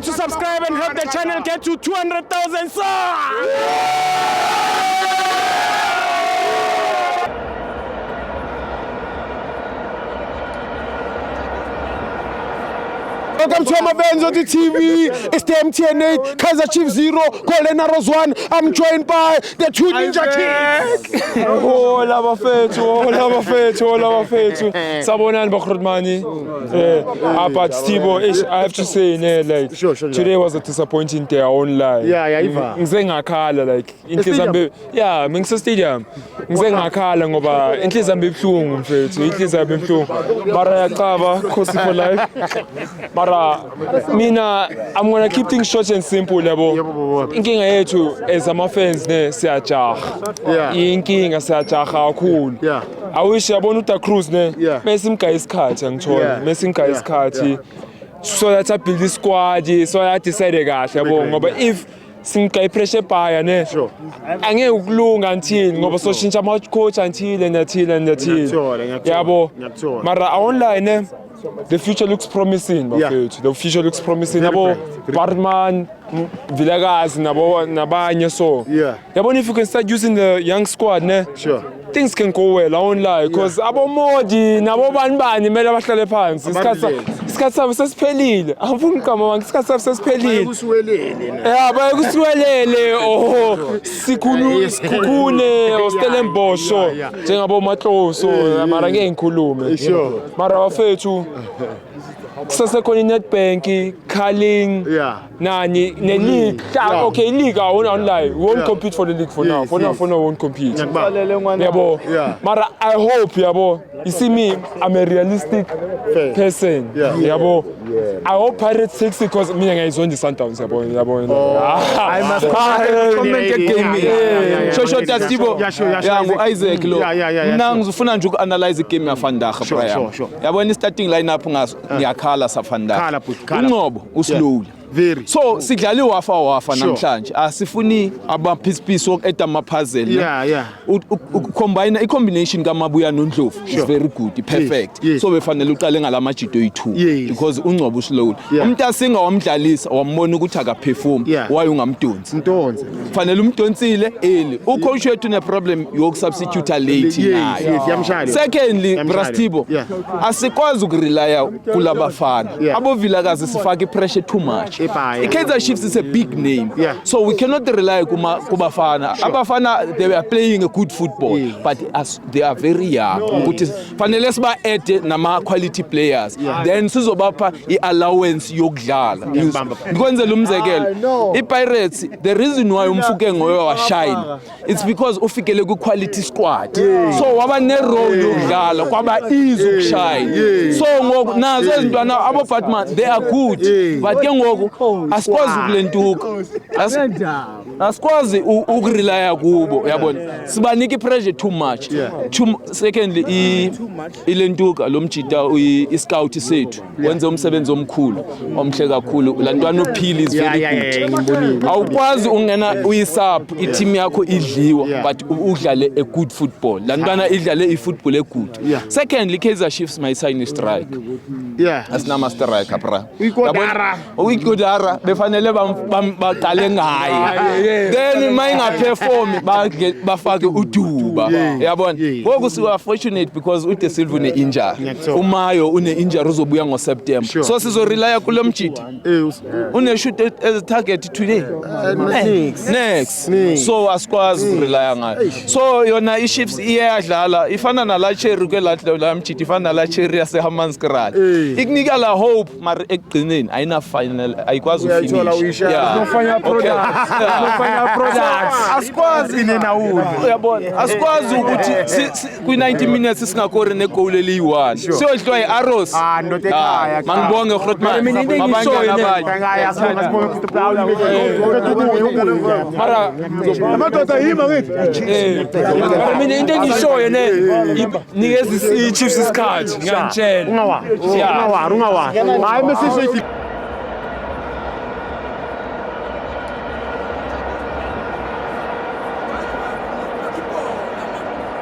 forget to subscribe and help the channel get to 200,000 subs. Welcome to my fans on the TV. It's the MTN8, Kaizer Chiefs 0, Golden Arrows 1. I'm joined by the two Ninja Kings. Oh, lava fethu. Sabonani Bakrudmani. But Stibo, I have to say, like, today was a disappointing day, I won't lie. Yeah. Ngizengakhala like inhliziyo yeah, ngise stadium. Ngizengakhala ngoba inhliziyo ibhlungu mfethu, inhliziyo ibhlungu. Mara yaqaba, Khosi for life. Mina, I'm gonna keep things short and simple, yabo. Inkinga yethu as ama fans ne siyajaha. Inkinga siyajaha kakhulu. I wish yabona uDa Cruz ne mesimga isikhathi angithola. Mesimga isikhathi so that I build this squad, so that I decide kahle yabo ngoba if simga pressure buyer ne angeke ukulunga until ngoba so shintsha ama coach until and yabo. Mara online ne the future looks promising, The future looks promising. Nabo Bartman, Villagaz, Nabanya so. Yabo, if you can start using the young squad, ne? Things can go well, I won't lie. Because Abo Modi, Nabo Banbani, Melabatle Pants, Scassa Pelil. I won't come on, Scassa Pelil. Yeah, but Guswele, oh, Sikune, or Stellenbosch, Jengabo Matro, so Marangin Kulume. Marafe too. Sasa kwenye NetBank, Carling, Nani, league. Okay, league. I won't lie. We won't compete for the league for now. For now, we won't compete. Yabo. Mara, I hope, yabo. You see me, I'm a realistic person. Yabo. I hope Pirates takes it because me and I is on the Sundowns. Yabo. I must comment again. Show that Tibo. Yeah, Isaac. Now, ngifuna nje analyze game ya vandag Brian. Yabo ni starting lineup ngiyakhala safanda. Unqobo uslowly. So sidlale wafa namhlanje asifuni abaphisiphisi okeda ama puzzle combine i-combination kaMabuya noNdlovu is very good, perfect. So befanele uqale ngalamajido yi2 because uNgcobo slowly umuntu asinga wamdlalisa wambona ukuthi akaperform waye ungamdonsi fanele umdonsile eli ucoach wethu ne problem yokusubstitute late nayo. Secondly Brastibo asikwazi ukurelya kulabafana abo Villakazi sifaka i-pressure too much. Kaizer Chiefs is a big name, so we cannot rely on Kubafana. Abafana, they were playing a good football, but as they are very young, let's add nama quality players. Then Suzobapa allowance yokudlala. Ngikwenze lumzekelo. Pirates, the reason why umfuke ngoyo wa shine, it's because ufikele ku quality squad. So waba ne role yokudlala, kwaba easy ukushine. So ngoku nazo izintwana abo Batman, they are good, but ke ngoku asikwazi ukulentuka asikwazi ukurelya kubo yabona sibanika ipressure too much. Secondly ilentuka lomjita iscout sethu wenza umsebenzi omkhulu omhle kakhulu lantwana uphili is very good. Awukwazi ungena uyisub i-team yakho idliwa but udlale a good football lantwana idlale i-football e-good. Secondly Kaizer Chiefs may sign a strike asinama striker bra Uikodara befanele baqale ngaye then mayinga perform bafake uDuba yabona ngoku siwa fortunate because uDe Silva une injury uMayo une injury uzobuya ngoSeptember so sizo rely kulomjidi une shoot as a target today next so asikwazi rely ngayo so yona iChiefs iyadlala ifana nala Cherry kwela mjidi ifana nala Cherry yase Hammanskraal ikunika la hope mar ekugcineni ayina final ayikwazi ufinish Nofanya products asikwazi uyabona asikwazi ukuthi kwi-90 minutes singakore negoal eliyi1 siyodliwa i-Arrows mangibonge Grootman mabangana mara amadoda yima ngithi mina into engishoyo ne nikeza i-Chiefs isikhathi ngiyantshela ungawa hayi message